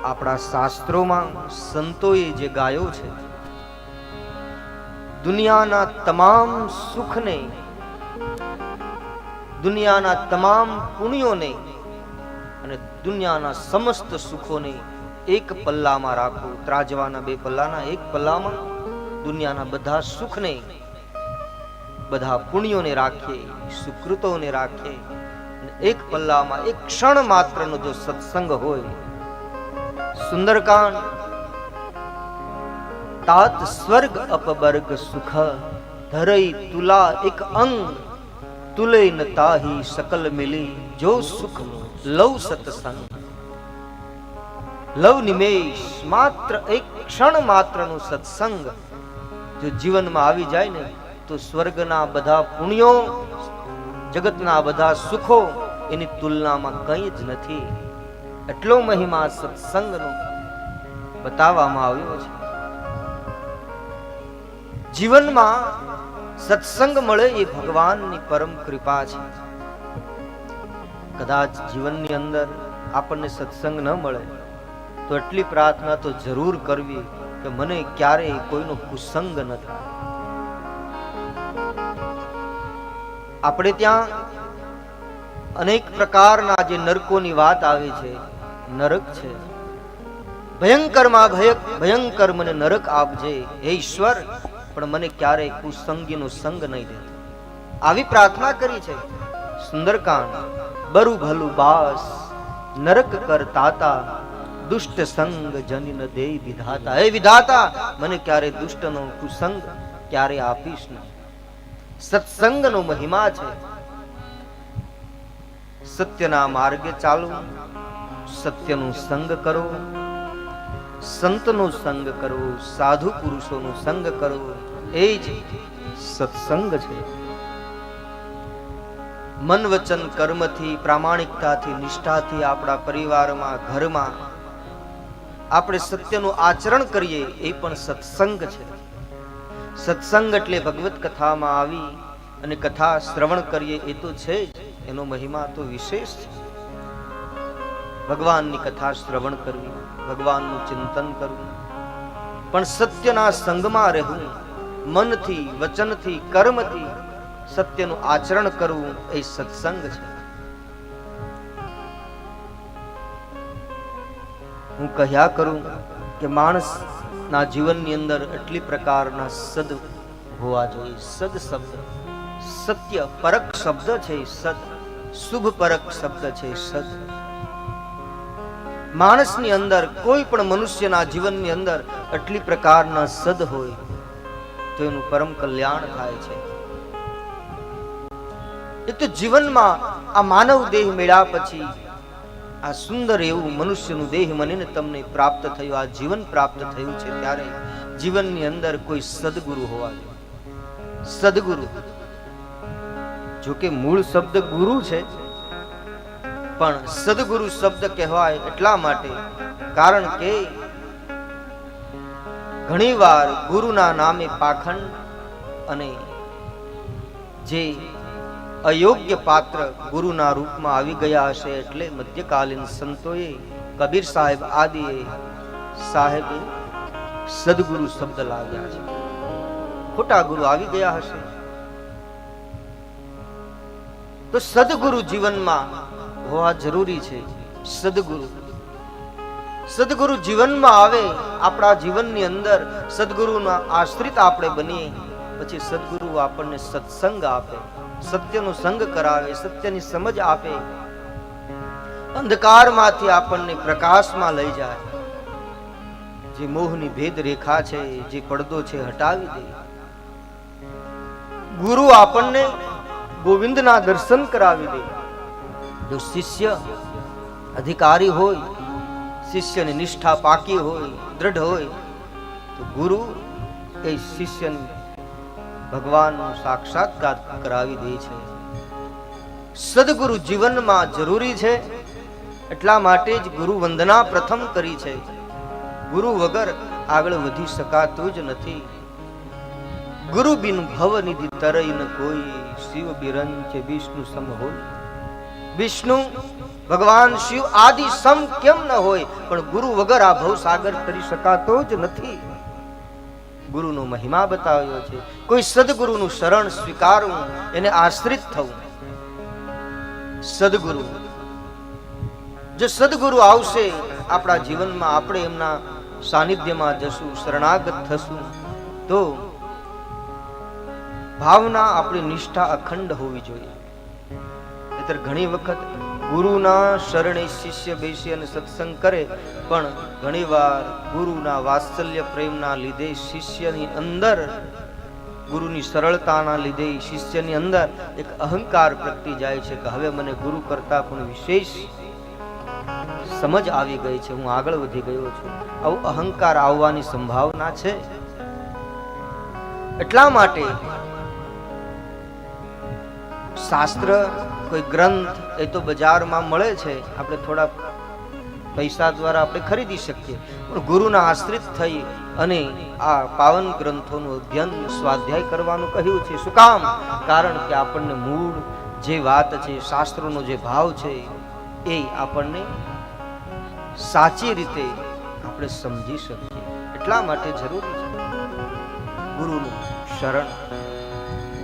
આપણા શાસ્ત્રોમાં સંતોએ જે ગાયો છે, દુનિયાના તમામ સુખને, દુનિયાના તમામ પુણ્યોને અને દુનિયાના સમસ્ત સુખોને એક પલ્લામાં રાખો. ત્રાજવાના બે પલ્લાના એક પલ્લામાં દુનિયાના બધા સુખને, બધા પુણ્યોને રાખીએ, સુકૃતોને રાખીએ, એક પલ્લામાં એક ક્ષણ માત્રનો જો સત્સંગ હોય, સુંદરકાંડ तात स्वर्ग अपवर्ग सुख धरई तुला एक अंग तुले न ताही सकल मिली जो सुख लव सत्संग. લવ નિમેષ માત્ર એક ક્ષણ માત્રનો સત્સંગ જો જીવનમાં આવી જાય ને તો સ્વર્ગના બધા પુણ્યો, જગતના બધા સુખો એની તુલનામાં કંઈ જ નથી. એટલો મહિમા સત્સંગનો બતાવવામાં આવ્યો છે. જીવનમાં સત્સંગ મળે એ ભગવાનની પરમ કૃપા છે. કદાચ જીવનની અંદર આપણને સત્સંગ ન મળે તો એટલી પ્રાર્થના તો જરૂર કરવી કે મને ક્યારેય કોઈનો કુસંગ ન થાય. આપણે ત્યાં અનેક પ્રકારના જે નરકોની વાત આવે છે, નરક છે. ભયંકરમાં ભયંકર મને નરક આપજે હે ઈશ્વર, પણ મને ક્યારેય કુસંગીનો સંગ નહીં દે. આવી પ્રાર્થના કરી છે. સુંદરકાંડ બરુ ભલું બાસ નરક કર તાતા દુષ્ટ સંગ જનિન દે વિધાતા. હે વિધાતા, મને ક્યારે દુષ્ટનો કુસંગ ક્યારે આપીશ નહીં. સત્સંગનો મહિમા છે. સત્યના માર્ગે ચાલો, સત્યનો સંગ કરો, સંતનો સંગ કરો, સાધુ પુરુષોનો સંગ કરો, એ જ સત્સંગ છે. મન વચન કર્મથી, પ્રામાણિકતાથી, નિષ્ઠાથી આપણા પરિવારમાં, ઘરમાં આપણે સત્યનું આચરણ કરીએ એ પણ સત્સંગ છે. સત્સંગ એટલે ભગવત કથામાં આવી અને કથા શ્રવણ કરીએ એ તો છે જ, એનો મહિમા તો વિશેષ છે. ભગવાનની કથા શ્રવણ કરવી, ભગવાનનું ચિંતન કરવું, પણ સત્યના સંગમાં રહેવું, મનથી, વચનથી, કર્મથી સત્યનું આચરણ કરવું એ સત્સંગ છે. હું કહ્યા કરું કે માણસના જીવનની અંદર એટલી પ્રકારના સદ હોવા જોઈએ. સદ શબ્દ સત્ય પરક શબ્દ છે. સદ શુભ પરક શબ્દ છે. સદ માણસની અંદર, કોઈ પણ મનુષ્યના જીવનની અંદર એટલી પ્રકારના સદ હોય તો એનું પરમ કલ્યાણ થાય છે. એક તો જીવનમાં આ માનવ દેહ મળ્યા પછી આ સુંદર એવું મનુષ્યનું દેહ મને તમને પ્રાપ્ત થયું, આ જીવન પ્રાપ્ત થયું છે, ત્યારે જીવનની અંદર કોઈ સદગુરુ હોવા જોઈએ. સદગુરુ, જો કે મૂળ શબ્દ ગુરુ છે, પણ સદગુરુ શબ્દ કહેવાય એટલા માટે કારણ કે ઘણીવાર ગુરુના નામે પાખંડ અને જે અયોગ્ય પાત્ર ગુરુના રૂપમાં આવી ગયા હશે, એટલે મધ્યકાલીન સંતોએ, કબીર સાહેબ આદિએ સાહેબે સદગુરુ શબ્દ લાવ્યા છે. ખોટા ગુરુ આવી ગયા હશે તો સદગુરુ જીવનમાં હોવા જરૂરી છે. સદગુરુ જીવનમાં આવે, આપણા જીવનની અંદર સદગુરુના આશ્રિત આપણે બનીએ, પછી સદગુરુ આપણને સત્સંગ આપે, સત્યનો સંગ કરાવે, સત્યની સમજ આપે, અંધકારમાંથી આપણને પ્રકાશમાં લઈ જાય, જે મોહની ભેદ રેખા છે, જે પડદો છે, હટાવી દે. ગુરુ આપણને ગોવિંદના દર્શન કરાવી દે. જો શિષ્ય અધિકારી હોય, શિષ્યની નિષ્ઠા પાકી હોય, દ્રઢ હોય, તો ગુરુ એ શિષ્યને ભગવાનનું સાક્ષાત્કાર કરાવી દે છે. સદગુરુ જીવનમાં જરૂરી છે. એટલા માટે જ ગુરુ વંદના પ્રથમ કરી છે. ગુરુ વગર આગળ વધી શકાતું જ નથી. ગુરુ બિન ભવ નિધિ તરઈ ન કોઈ, શિવ બિરંચ વિષ્ણુ સમ હોય. વિષ્ણુ ભગવાન શિવ આદિ સમ કેમ ન હોય, પણ ગુરુ વગર આ ભવસાગર તરી શકાતો જ નથી. ગુરુનો મહિમા બતાવ્યો છે. કોઈ સદગુરુનું શરણ સ્વીકારવું, એને આશ્રિત થવું. સદગુરુ, જો સદગુરુ આવશે આપણા જીવનમાં, આપણે એમના સાનિધ્યમાં જશું, શરણાગત થશું, તો ભાવના, આપણી નિષ્ઠા અખંડ હોવી જોઈએ. નહીંતર ઘણી વખત ગુરુના શરણે શિષ્ય બેસી અને સત્સંગ કરે, પણ ઘણીવાર ગુરુના વાત્સલ્ય પ્રેમના લીધે શિષ્યની અંદર, ગુરુની સરળતાના લીધે શિષ્યની અંદર એક અહંકાર પ્રગટી જાય છે કે હવે મને ગુરુ કરતા પણ વિશેષ સમજ આવી ગઈ છે, હું આગળ વધી ગયો છું. આવું અહંકાર આવવાની સંભાવના છે. એટલા માટે શાસ્ત્ર, કોઈ ગ્રંથ એ તો બજારમાં મળે છે, આપણે થોડા પૈસા દ્વારા આપણે ખરીદી શકીએ, પણ ગુરુના આશ્રિત થઈ અને આ પાવન ગ્રંથોનું અધ્યયન, સ્વાધ્યાય કરવાનું કહ્યું છે. શું કામ? કારણ કે આપણને મૂળ જે વાત છે, શાસ્ત્રોનો જે ભાવ છે, એ આપણને સાચી રીતે આપણે સમજી શકીએ. એટલા માટે જરૂરી છે ગુરુનું શરણ.